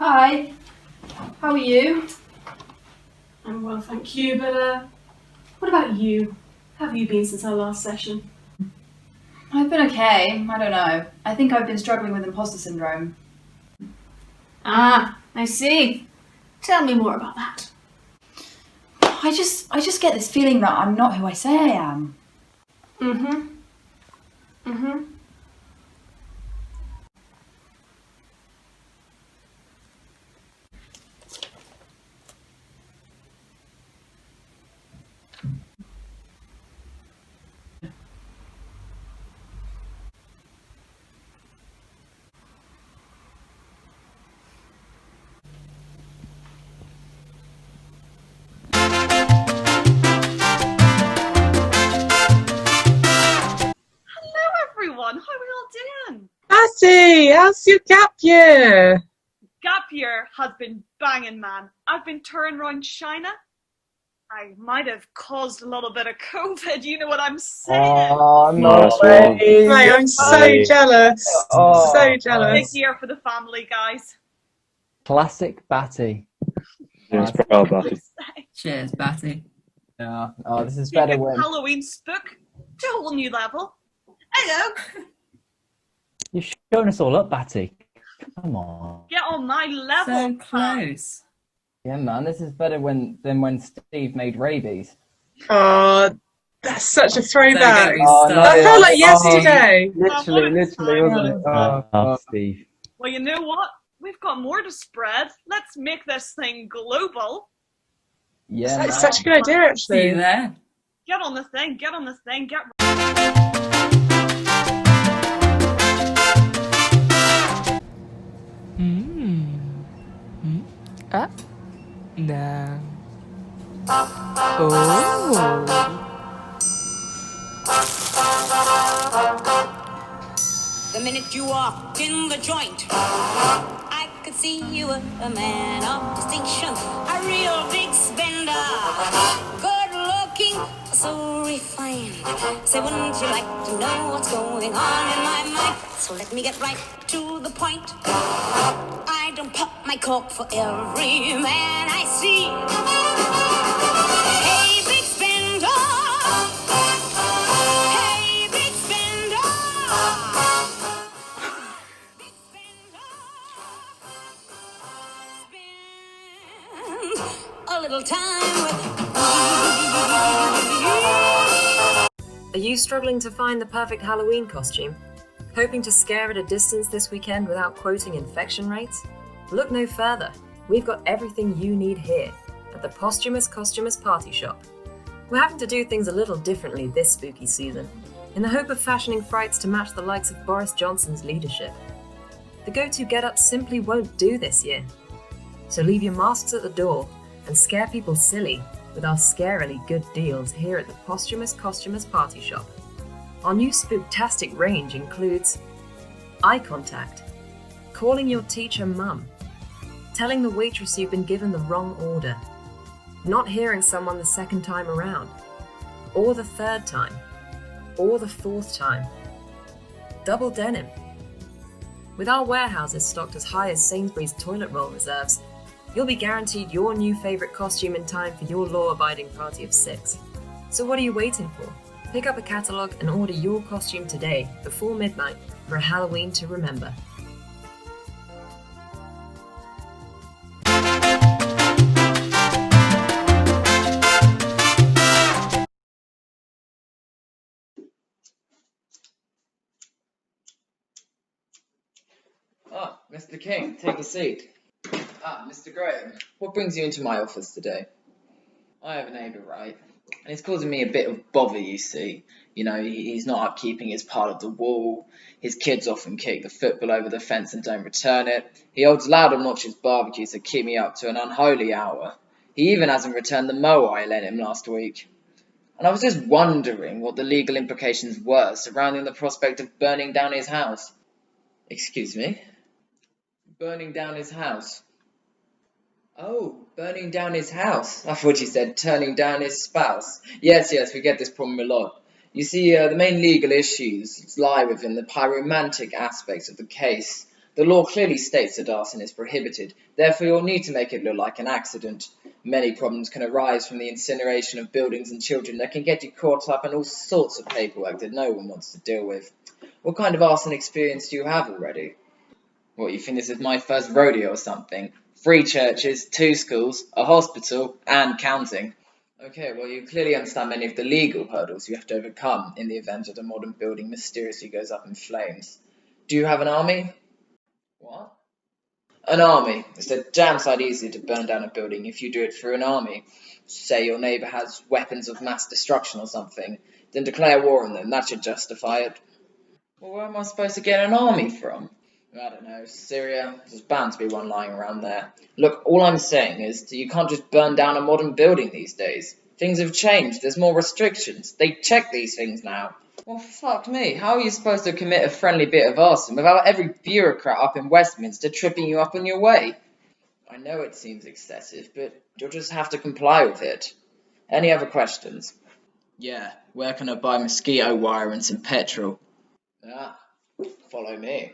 Hi, how are you? I'm well, thank you, but what about you? How have you been since our last session? I've been okay, I don't know. I think I've been struggling with imposter syndrome. Ah, I see. Tell me more about that. I just get this feeling that I'm not who I say I am. Mm-hmm. Everyone, how are we all doing? Matty, how's your gap year? Gap year has been banging, man. I've been touring around China. I might have caused a little bit of COVID, you know what I'm saying? Oh, Nice no one. way. Mate, I'm so Hey. jealous. Oh, So Big jealous. year for the family, guys. Classic Batty. Cheers, proud Batty. Cheers, Batty. Yeah. Oh, this is better Taking when Halloween spook to a whole new level. Hello, you've shown us all up, Batty. Come on. get on my level. So pal. close. Yeah, man, this is better than when Steve made rabies. Oh, that's such a Don't throwback. get me Oh, no. That started. felt like Oh, yesterday. Literally, wasn't it? Oh, Steve. Steve. Well, you know what? We've got more to spread. Let's make this thing global. Yeah, man. That's such a good idea, See you actually. there. Get on the thing, get on the thing, get Up, down. Oh. The minute you walked in the joint, I could see you were a man of distinction, a real big spender, good looking, so refined. Say, wouldn't you like to know what's going on in my mind? So let me get right to the point. I don't pop my cork for every man I see. Hey, big spender. Hey, big spender. Big spender. Spend a little time with Are you struggling to find the perfect Halloween costume? Hoping to scare at a distance this weekend without quoting infection rates? Look no further. We've got everything you need here at the Posthumous Costumers Party Shop. We're having to do things a little differently this spooky season, in the hope of fashioning frights to match the likes of Boris Johnson's leadership. The go-to get-ups simply won't do this year. So leave your masks at the door and scare people silly with our scarily good deals here at the Posthumous Costumers Party Shop. Our new spooktastic range includes eye contact, calling your teacher mum, telling the waitress you've been given the wrong order, not hearing someone the second time around, or the third time, or the fourth time. Double denim. With our warehouses stocked as high as Sainsbury's toilet roll reserves, you'll be guaranteed your new favourite costume in time for your law-abiding party of 6. So what are you waiting for? Pick up a catalogue and order your costume today before midnight for a Halloween to remember. Ah, Mr. King, take a seat. Ah, Mr. Graham, what brings you into my office today? I have a neighbour, right? And he's causing me a bit of bother, you see. You know, he's not upkeeping his part of the wall. His kids often kick the football over the fence and don't return it. He holds loud, obnoxious barbecues that keep me up to an unholy hour. He even hasn't returned the mower I lent him last week. And I was just wondering what the legal implications were surrounding the prospect of burning down his house. Excuse me? Burning down his house. Oh, burning down his house. I thought you said turning down his spouse. Yes, we get this problem a lot. You see, the main legal issues lie within the pyromantic aspects of the case. The law clearly states that arson is prohibited, therefore you'll need to make it look like an accident. Many problems can arise from the incineration of buildings and children that can get you caught up in all sorts of paperwork that no one wants to deal with. What kind of arson experience do you have already? What, you think this is my first rodeo or something? 3 churches, 2 schools, a hospital, and counting. Okay, well you clearly understand many of the legal hurdles you have to overcome in the event that a modern building mysteriously goes up in flames. Do you have an army? What? An army. It's a damn sight easier to burn down a building if you do it through an army. Say your neighbour has weapons of mass destruction or something, then declare war on them. That should justify it. Well, where am I supposed to get an army from? I don't know, Syria. There's bound to be one lying around there. Look, all I'm saying is that you can't just burn down a modern building these days. Things have changed. There's more restrictions. They check these things now. Well, fuck me. How are you supposed to commit a friendly bit of arson without every bureaucrat up in Westminster tripping you up on your way? I know it seems excessive, but you'll just have to comply with it. Any other questions? Yeah, where can I buy mosquito wire and some petrol? Ah, follow me.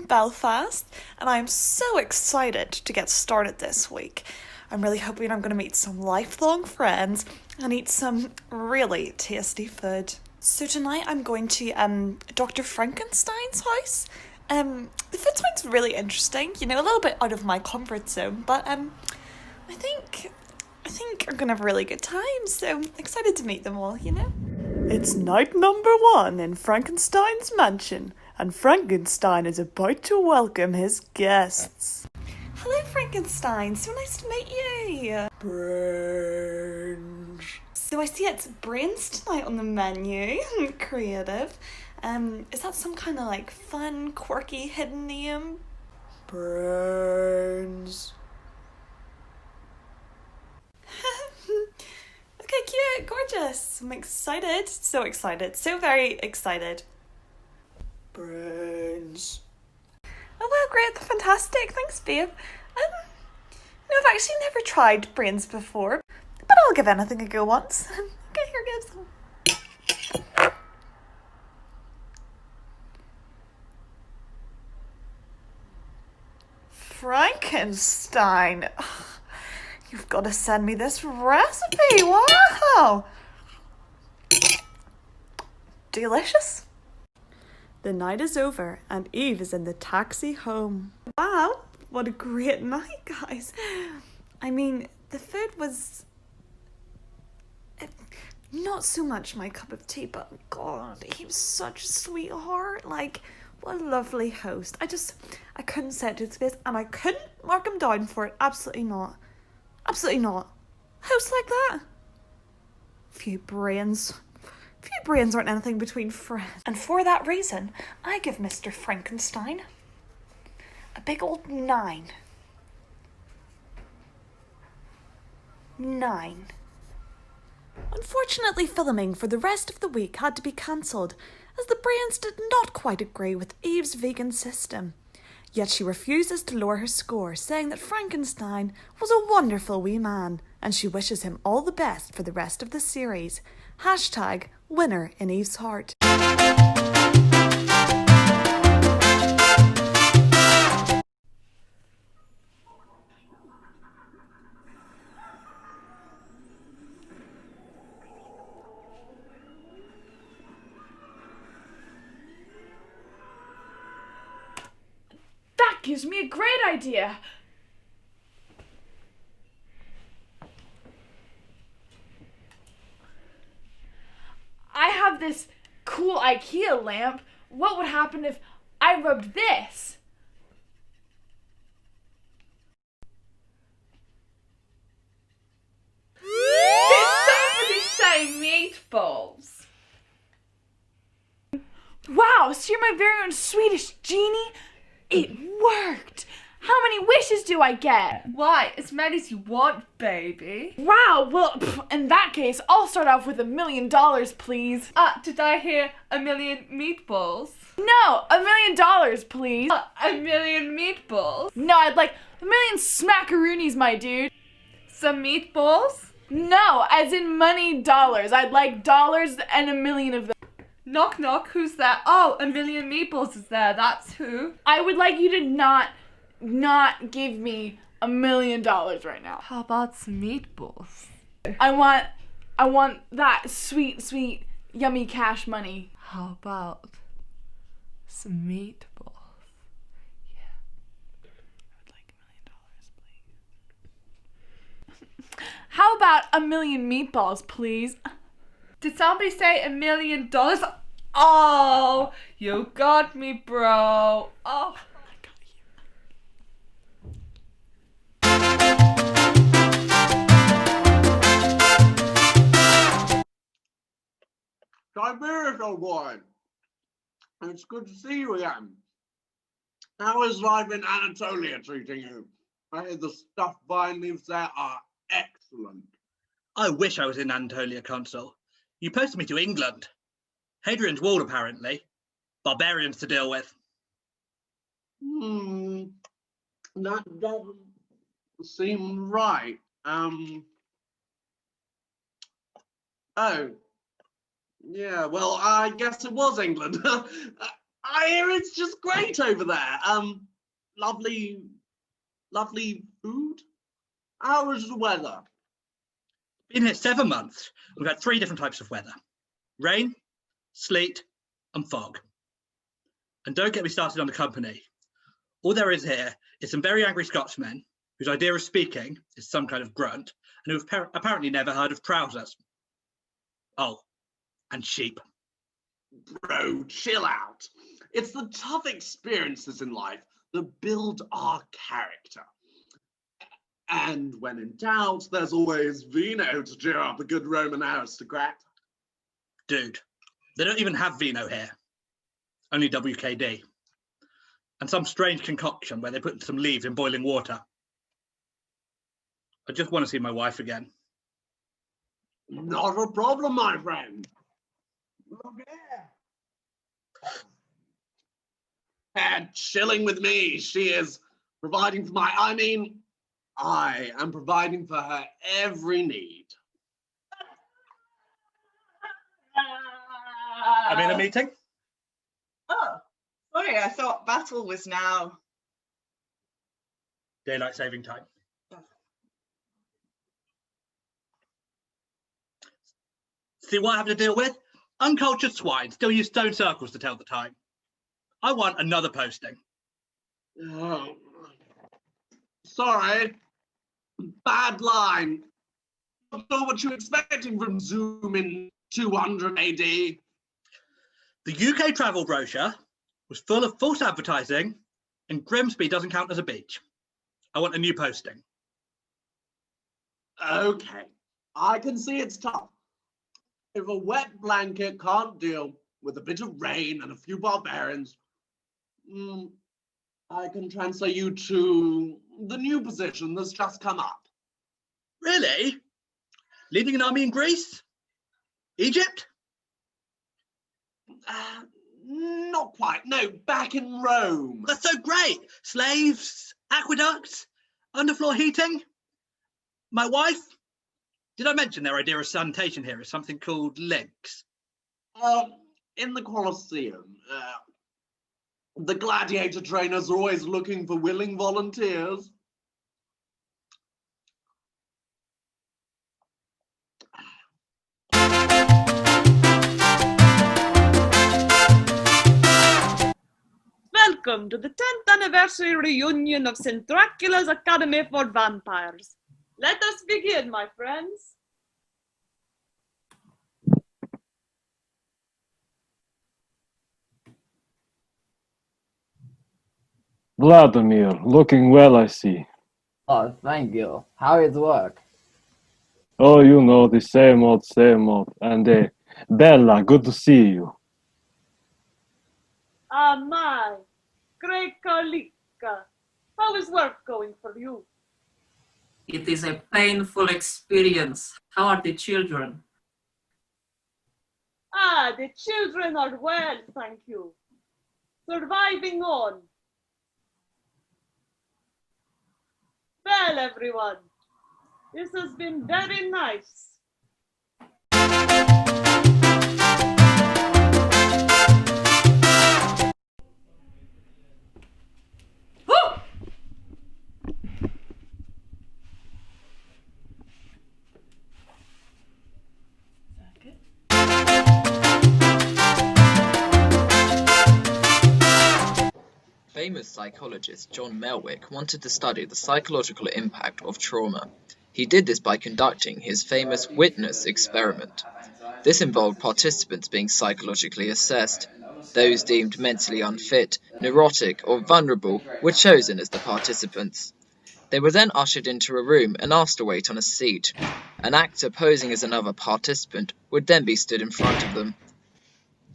Belfast, and I'm so excited to get started this week. I'm really hoping I'm going to meet some lifelong friends and eat some really tasty food. So tonight I'm going to Dr. Frankenstein's house. The food sounds really interesting, you know, a little bit out of my comfort zone, but I think I'm going to have a really good time, so I'm excited to meet them all, you know. It's night number 1 in Frankenstein's mansion, and Frankenstein is about to welcome his guests. Hello, Frankenstein. So nice to meet you. Brains. So I see it's brains tonight on the menu. Creative. Is that some kind of like fun, quirky, hidden name? Brains. Okay, cute, gorgeous. I'm excited. So excited. So very excited. Brains. Oh well, great, fantastic, thanks babe. No, I've actually never tried brains before, but I'll give anything a go once. Okay, here goes. Frankenstein. You've got to send me this recipe, wow! Delicious. The night is over and Eve is in the taxi home. Wow, what a great night, guys. I mean, the food was not so much my cup of tea, but God, he was such a sweetheart. Like, what a lovely host. I couldn't say it to his face and I couldn't mark him down for it. Absolutely not. Absolutely not. Hosts like that? Few brains aren't anything between friends. And for that reason, I give Mr. Frankenstein a big old 9. 9. Unfortunately, filming for the rest of the week had to be cancelled, as the brains did not quite agree with Eve's vegan system. Yet she refuses to lower her score, saying that Frankenstein was a wonderful wee man, and she wishes him all the best for the rest of the series. Hashtag winner in Eve's heart. That gives me a great idea. I have this cool IKEA lamp. What would happen if I rubbed this? Did somebody say meatballs? Wow, so you're my very own Swedish Genie? It worked! How many wishes do I get? Why? As many as you want, baby. Wow, well, in that case, I'll start off with $1 million, please. Did I hear 1,000,000 meatballs? No, $1 million, please. 1,000,000 meatballs? No, I'd like 1,000,000 smackaroonies, my dude. Some meatballs? No, as in money dollars. I'd like dollars and 1,000,000 of them. Knock knock, who's there? Oh, 1,000,000 meatballs is there, that's who. I would like you to not give me $1 million right now. How about some meatballs? I want that sweet, sweet, yummy cash money. How about some meatballs? Yeah. I would like $1 million, please. How about 1,000,000 meatballs, please? Did somebody say $1 million? Oh, you got me, bro. Oh. Tiberius, old boy. It's good to see you again. How is life in Anatolia treating you? I hear the stuffed vine leaves there are excellent. I wish I was in Anatolia, Consul. You posted me to England. Hadrian's Wall, apparently. Barbarians to deal with. That doesn't seem right. Oh. Yeah, well, I guess it was England. I hear it's just great over there. Lovely food. How is the weather? Been here 7 months. We've had 3 different types of weather. Rain, sleet, and fog. And don't get me started on the company. All there is here is some very angry Scotsmen whose idea of speaking is some kind of grunt and who've apparently never heard of trousers. Oh, and sheep. Bro, chill out. It's the tough experiences in life that build our character. And when in doubt, there's always vino to cheer up a good Roman aristocrat. Dude, they don't even have vino here. Only WKD. And some strange concoction where they put some leaves in boiling water. I just want to see my wife again. Not a problem, my friend. Look here. And chilling with me, she is providing for I am providing for her every need. I'm in a meeting. Oh, sorry, I thought battle was now. Daylight saving time. See what I have to deal with? Uncultured swine still use stone circles to tell the time. I want another posting. Oh, sorry. Bad line. Not sure what you're expecting from Zoom in 200 AD. The UK travel brochure was full of false advertising, and Grimsby doesn't count as a beach. I want a new posting. Okay, I can see it's tough. If a wet blanket can't deal with a bit of rain and a few barbarians, I can transfer you to the new position that's just come up. Really? Leading an army in Greece? Egypt? Not quite. No, back in Rome. That's so great. Slaves, aqueducts, underfloor heating. My wife? Did I mention their idea of sanitation here is something called links? In the Colosseum, the gladiator trainers are always looking for willing volunteers. Welcome to the 10th anniversary reunion of St. Dracula's Academy for Vampires. Let us begin, my friends. Vladimir, looking well, I see. Oh, thank you. How is work? Oh, you know, the same old, same old. And Bella, good to see you. Ah, my. Grekalika. How is work going for you? It is a painful experience. How are the children? Ah, the children are well, thank you. Surviving on. Well, everyone, this has been very nice. Famous psychologist John Melwick wanted to study the psychological impact of trauma. He did this by conducting his famous witness experiment. This involved participants being psychologically assessed. Those deemed mentally unfit, neurotic, or vulnerable were chosen as the participants. They were then ushered into a room and asked to wait on a seat. An actor posing as another participant would then be stood in front of them.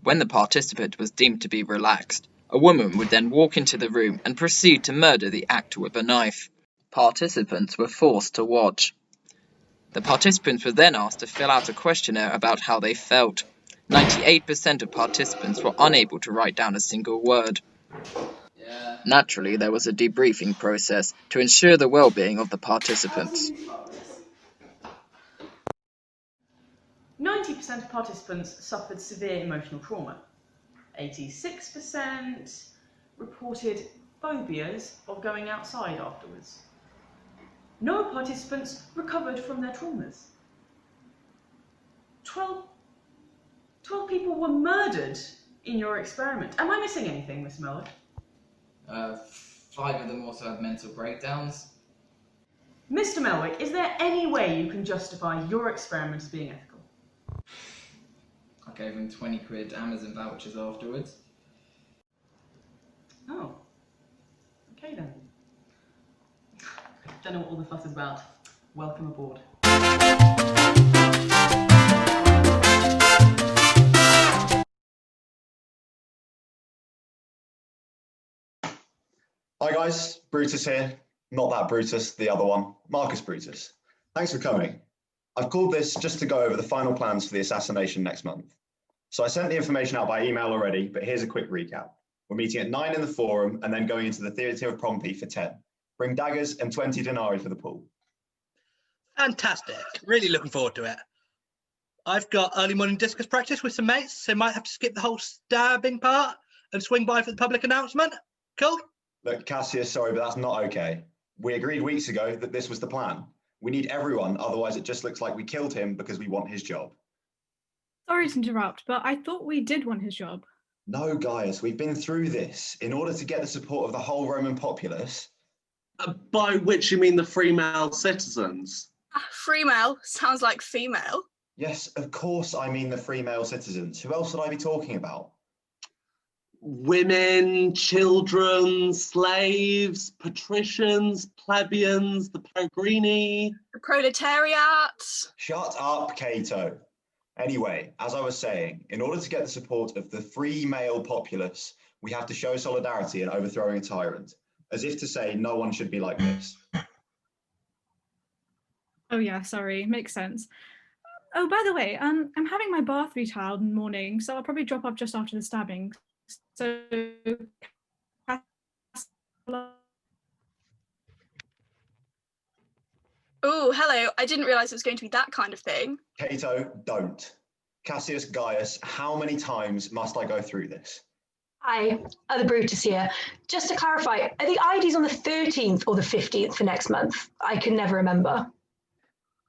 When the participant was deemed to be relaxed, a woman would then walk into the room and proceed to murder the actor with a knife. Participants were forced to watch. The participants were then asked to fill out a questionnaire about how they felt. 98% of participants were unable to write down a single word. Naturally, there was a debriefing process to ensure the well-being of the participants. 90% of participants suffered severe emotional trauma. 86% reported phobias of going outside afterwards. No participants recovered from their traumas. 12 people were murdered in your experiment. Am I missing anything, Miss Melwick? 5 of them also had mental breakdowns. Mr. Melwick, is there any way you can justify your experiment as being ethical? I gave them 20 quid Amazon vouchers afterwards. Oh. Okay then. Don't know what all the fuss is about. Welcome aboard. Hi guys, Brutus here. Not that Brutus, the other one, Marcus Brutus. Thanks for coming. I've called this just to go over the final plans for the assassination next month. So I sent the information out by email already, but here's a quick recap. We're meeting at 9 in the forum and then going into the Theatre of Pompey for 10. Bring daggers and 20 denarii for the pool. Fantastic. Really looking forward to it. I've got early morning discus practice with some mates, so might have to skip the whole stabbing part and swing by for the public announcement. Cool? Look, Cassius, sorry, but that's not okay. We agreed weeks ago that this was the plan. We need everyone, otherwise it just looks like we killed him because we want his job. Sorry to interrupt, but I thought we did want his job. No, Gaius, we've been through this. In order to get the support of the whole Roman populace. By which you mean the free male citizens? Free male sounds like female. Yes, of course I mean the free male citizens. Who else would I be talking about? Women, children, slaves, patricians, plebeians, the peregrini. The proletariat. Shut up, Cato. Anyway, as I was saying, in order to get the support of the free male populace, we have to show solidarity in overthrowing a tyrant, as if to say no one should be like this. Oh yeah, sorry, makes sense. Oh, by the way, I'm having my bath retiled in the morning, so I'll probably drop off just after the stabbing. So, Oh, hello. I didn't realise it was going to be that kind of thing. Cato, don't. Cassius, Gaius, how many times must I go through this? Hi, the Brutus here. Just to clarify, are the IDs on the 13th or the 15th for next month? I can never remember.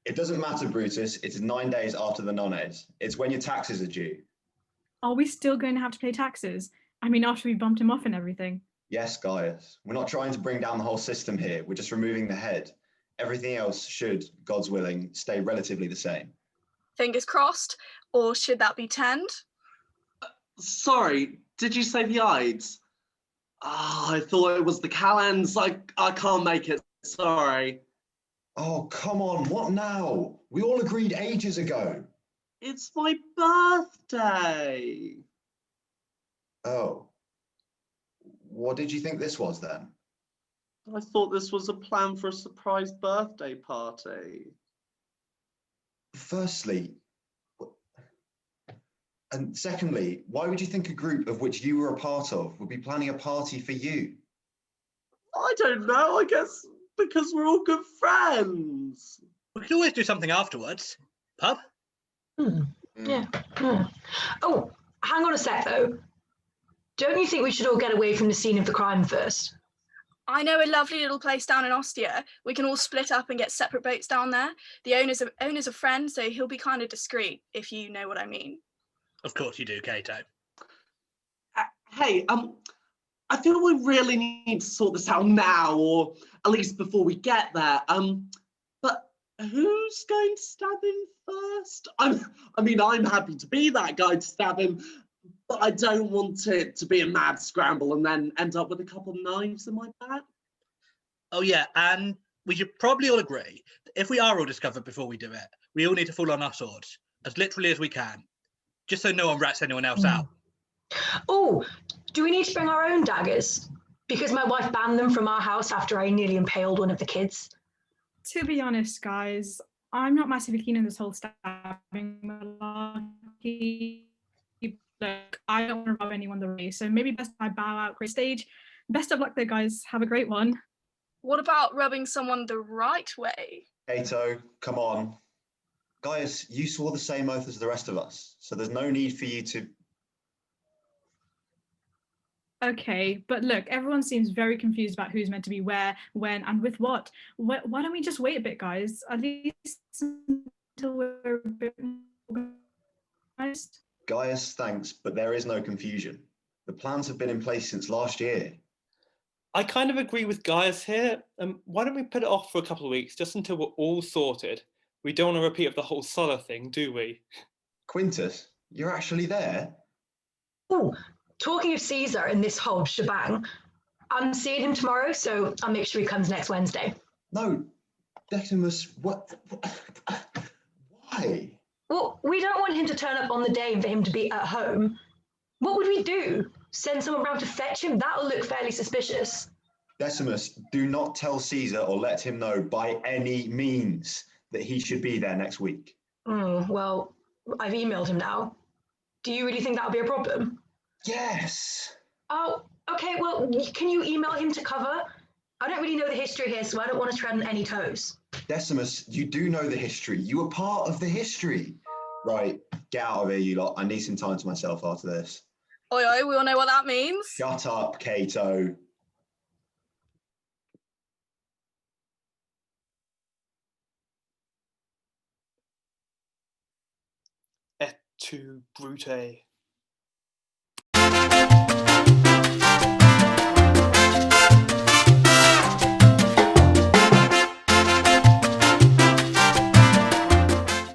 It doesn't matter, Brutus. It is 9 days after the non-eds. It's when your taxes are due. are we still going to have to pay taxes? I mean, after we bumped him off and everything. Yes, Gaius. We're not trying to bring down the whole system here. We're just removing the head. Everything else should, God's willing, stay relatively the same. Fingers crossed. Or should that be turned? Sorry, did you say the Ides? I thought it was the Calends. I can't make it, sorry. Oh, come on, what now? We all agreed ages ago. It's my birthday. Oh. What did you think this was then? I thought this was a plan for a surprise birthday party. Firstly, and secondly, why would you think a group of which you were a part of would be planning a party for you? I don't know, I guess because we're all good friends. We could always do something afterwards. Pub? Yeah. Oh, hang on a sec though. Don't you think we should all get away from the scene of the crime first? I know a lovely little place down in Ostia. We can all split up and get separate boats down there. The owner's a friend, so he'll be kind of discreet, if you know what I mean. Of course you do, Cato. Hey, I feel we really need to sort this out now, or at least before we get there. But who's going to stab him first? I'm happy to be that guy to stab him, but I don't want it to be a mad scramble and then end up with a couple of knives in my back. Oh yeah, and we should probably all agree that if we are all discovered before we do it, we all need to fall on our swords, as literally as we can, just so no one rats anyone else out. Oh, do we need to bring our own daggers? Because my wife banned them from our house after I nearly impaled one of the kids. To be honest, guys, I'm not massively keen on this whole stabbing malarkey. Look, I don't want to rob anyone the race, so maybe best I bow out great stage. Best of luck though, guys. Have a great one. What about rubbing someone the right way? Cato, come on. Guys, you swore the same oath as the rest of us, so there's no need for you to... Okay, but look, everyone seems very confused about who's meant to be where, when, and with what. Why don't we just wait a bit, guys? At least until we're a bit more organized. Gaius, thanks, but there is no confusion. The plans have been in place since last year. I kind of agree with Gaius here. Why don't we put it off for a couple of weeks, just until we're all sorted? We don't want a repeat of the whole Sulla thing, do we? Quintus, you're actually there? Oh, talking of Caesar and this whole shebang, I'm seeing him tomorrow, so I'll make sure he comes next Wednesday. No, Decimus, what? Why? Well, we don't want him to turn up on the day and for him to be at home. What would we do? Send someone round to fetch him? That'll look fairly suspicious. Decimus, do not tell Caesar or let him know by any means that he should be there next week. Well, I've emailed him now. Do you really think that'll be a problem? Yes. Oh, okay, well, can you email him to cover? I don't really know the history here, so I don't want to tread on any toes. Decimus, you do know the history. You were part of the history. Right, get out of here, you lot. I need some time to myself after this. Oi, oi, we all know what that means. Shut up, Cato. Et tu, Brute.